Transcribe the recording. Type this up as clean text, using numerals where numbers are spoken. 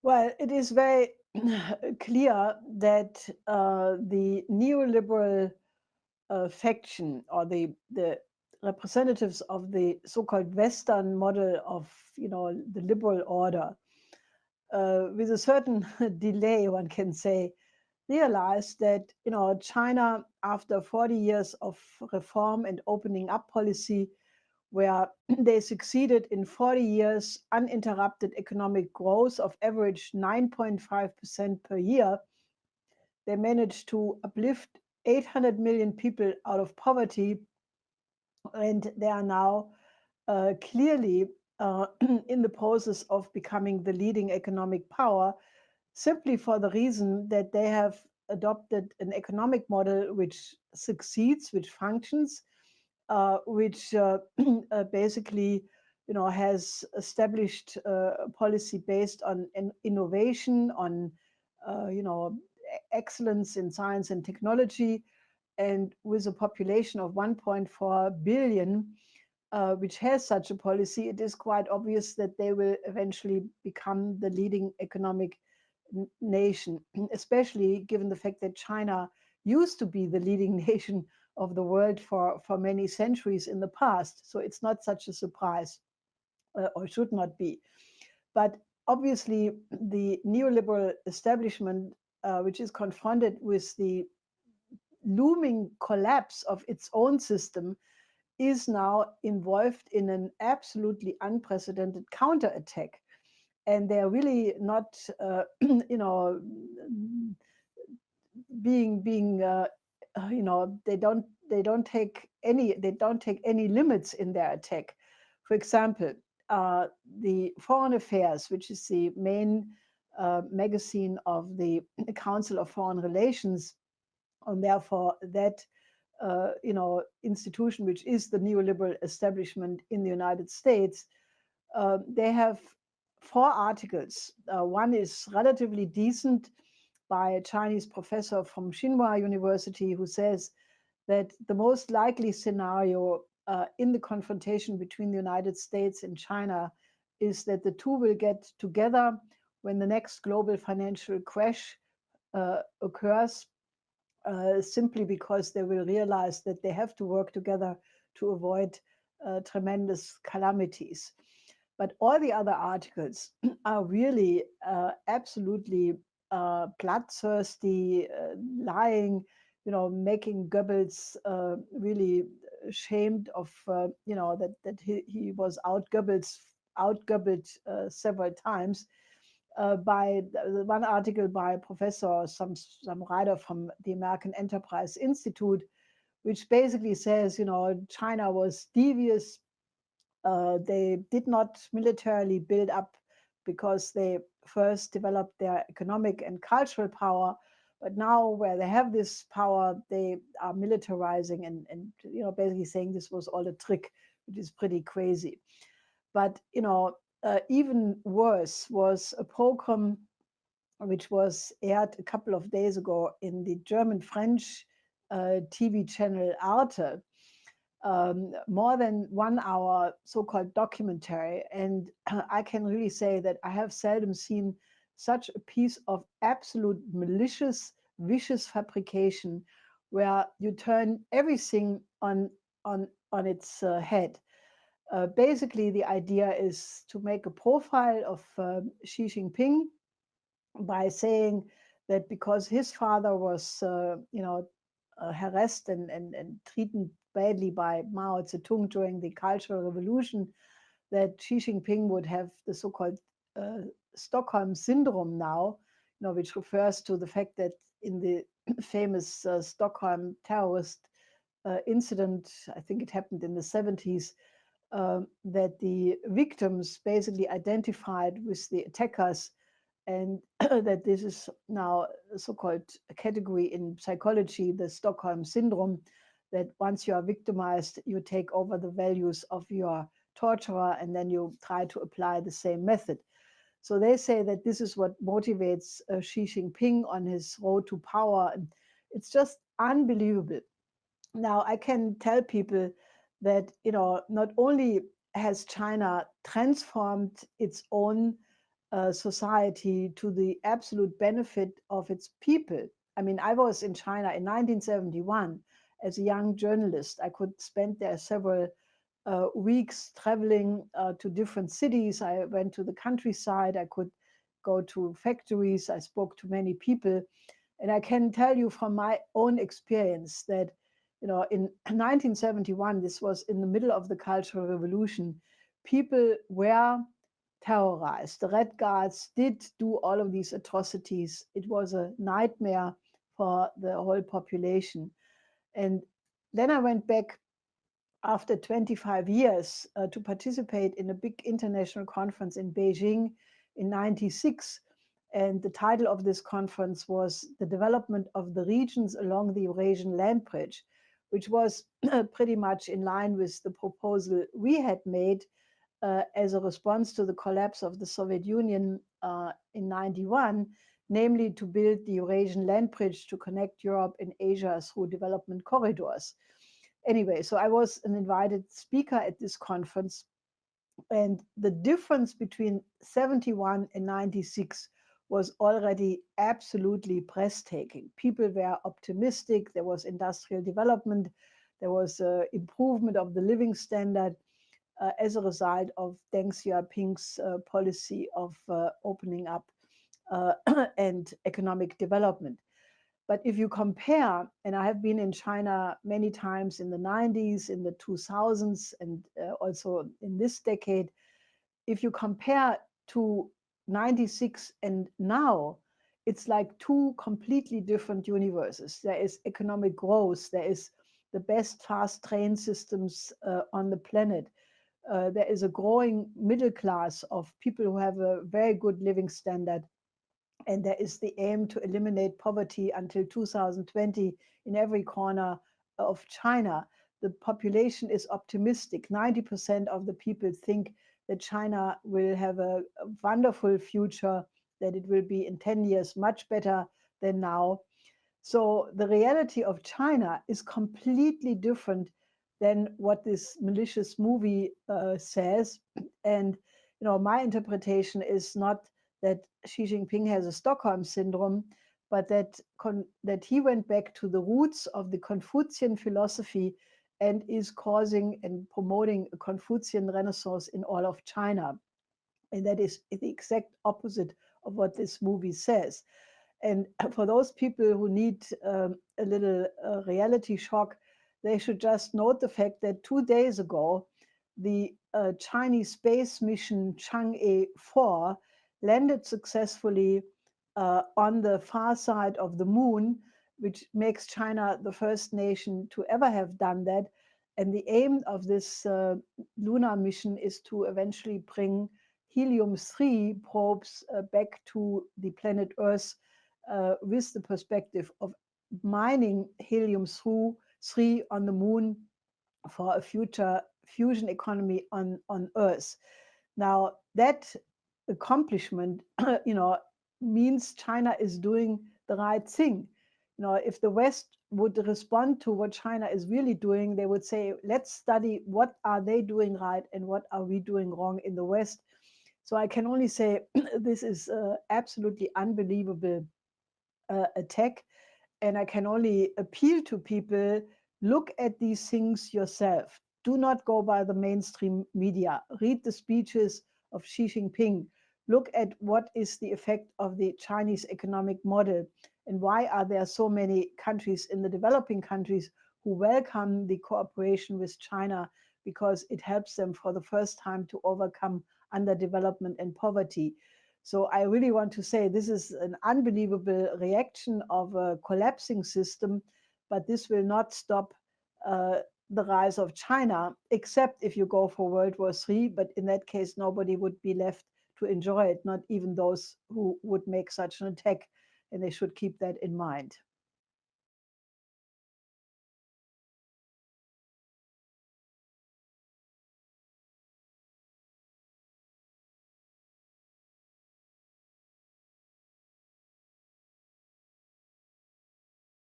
Well, it is very clear that the neoliberal faction, or the representatives of the so-called Western model of, the liberal order, with a certain delay, one can say, realized that, China, after 40 years of reform and opening up policy, where they succeeded in 40 years uninterrupted economic growth of average 9.5% per year, they managed to uplift 800 million people out of poverty, and they are now clearly in the process of becoming the leading economic power, simply for the reason that they have adopted an economic model which succeeds, which functions, which basically, has established a policy based on innovation, on, excellence in science and technology, and with a population of 1.4 billion, which has such a policy, it is quite obvious that they will eventually become the leading economic nation, especially given the fact that China used to be the leading nation of the world for many centuries in the past. So it's not such a surprise, or should not be. But obviously, the neoliberal establishment, which is confronted with the looming collapse of its own system, is now involved in an absolutely unprecedented counterattack. And they're really not, they don't take any limits in their attack. For example, the Foreign Affairs, which is the main magazine of the Council of Foreign Relations, and therefore that institution, which is the neoliberal establishment in the United States, they have four articles. One is relatively decent, by a Chinese professor from Tsinghua University, who says that the most likely scenario in the confrontation between the United States and China is that the two will get together when the next global financial crash occurs, simply because they will realize that they have to work together to avoid tremendous calamities. But all the other articles are really absolutely bloodthirsty, lying, making Goebbels really ashamed of, that he was out Goebbels several times, by one article by a professor, some writer from the American Enterprise Institute, which basically says, China was devious. They did not militarily build up because they first developed their economic and cultural power, but now where they have this power, they are militarizing and basically saying this was all a trick, which is pretty crazy. But even worse was a program which was aired a couple of days ago in the German-French TV channel Arte, more than 1 hour so-called documentary. And I can really say that I have seldom seen such a piece of absolute malicious, vicious fabrication, where you turn everything on its head. Basically, the idea is to make a profile of Xi Jinping by saying that because his father was, harassed and treated badly by Mao Zedong during the Cultural Revolution, that Xi Jinping would have the so-called uh, Stockholm syndrome now, which refers to the fact that in the famous Stockholm terrorist incident, I think it happened in the 70s, that the victims basically identified with the attackers, and that this is now a so-called category in psychology, the Stockholm syndrome, that once you are victimized, you take over the values of your torturer and then you try to apply the same method. So they say that this is what motivates Xi Jinping on his road to power. And it's just unbelievable. Now, I can tell people that, not only has China transformed its own society to the absolute benefit of its people. I mean, I was in China in 1971 as a young journalist. I could spend there several weeks traveling to different cities. I went to the countryside. I could go to factories. I spoke to many people. And I can tell you from my own experience that, in 1971, this was in the middle of the Cultural Revolution, people were terrorized. The Red Guards did do all of these atrocities. It was a nightmare for the whole population. And then I went back after 25 years to participate in a big international conference in Beijing in 96. And the title of this conference was The Development of the Regions Along the Eurasian Land Bridge, which was pretty much in line with the proposal we had made as a response to the collapse of the Soviet Union in 91, namely to build the Eurasian Land Bridge to connect Europe and Asia through development corridors. Anyway, so I was an invited speaker at this conference, and the difference between 71 and 96 was already absolutely breathtaking. People were optimistic. There was industrial development. There was improvement of the living standard as a result of Deng Xiaoping's policy of opening up and economic development. But if you compare, and I have been in China many times in the 90s, in the 2000s, and also in this decade, if you compare to 96 and now, it's like two completely different universes. There is economic growth, there is the best fast train systems on the planet. There is a growing middle class of people who have a very good living standard. And there is the aim to eliminate poverty until 2020 in every corner of China. The population is optimistic. 90% of the people think that China will have a wonderful future, that it will be in 10 years much better than now. So the reality of China is completely different than what this malicious movie says. And my interpretation is not that Xi Jinping has a Stockholm syndrome, but that he went back to the roots of the Confucian philosophy and is causing and promoting a Confucian renaissance in all of China. And that is the exact opposite of what this movie says. And for those people who need a little reality shock, they should just note the fact that 2 days ago, the Chinese space mission Chang'e 4 landed successfully on the far side of the moon, which makes China the first nation to ever have done that. And the aim of this lunar mission is to eventually bring helium-3 probes back to the planet Earth with the perspective of mining helium-3 on the moon for a future fusion economy on Earth. Now, that accomplishment, means China is doing the right thing. If the West would respond to what China is really doing, they would say, let's study what are they doing right and what are we doing wrong in the West. So I can only say this is absolutely unbelievable attack. And I can only appeal to people, look at these things yourself. Do not go by the mainstream media. Read the speeches of Xi Jinping. Look at what is the effect of the Chinese economic model and why are there so many countries in the developing countries who welcome the cooperation with China, because it helps them for the first time to overcome underdevelopment and poverty. So I really want to say this is an unbelievable reaction of a collapsing system, but this will not stop the rise of China, except if you go for World War III. But in that case, nobody would be left to enjoy it, not even those who would make such an attack, and they should keep that in mind.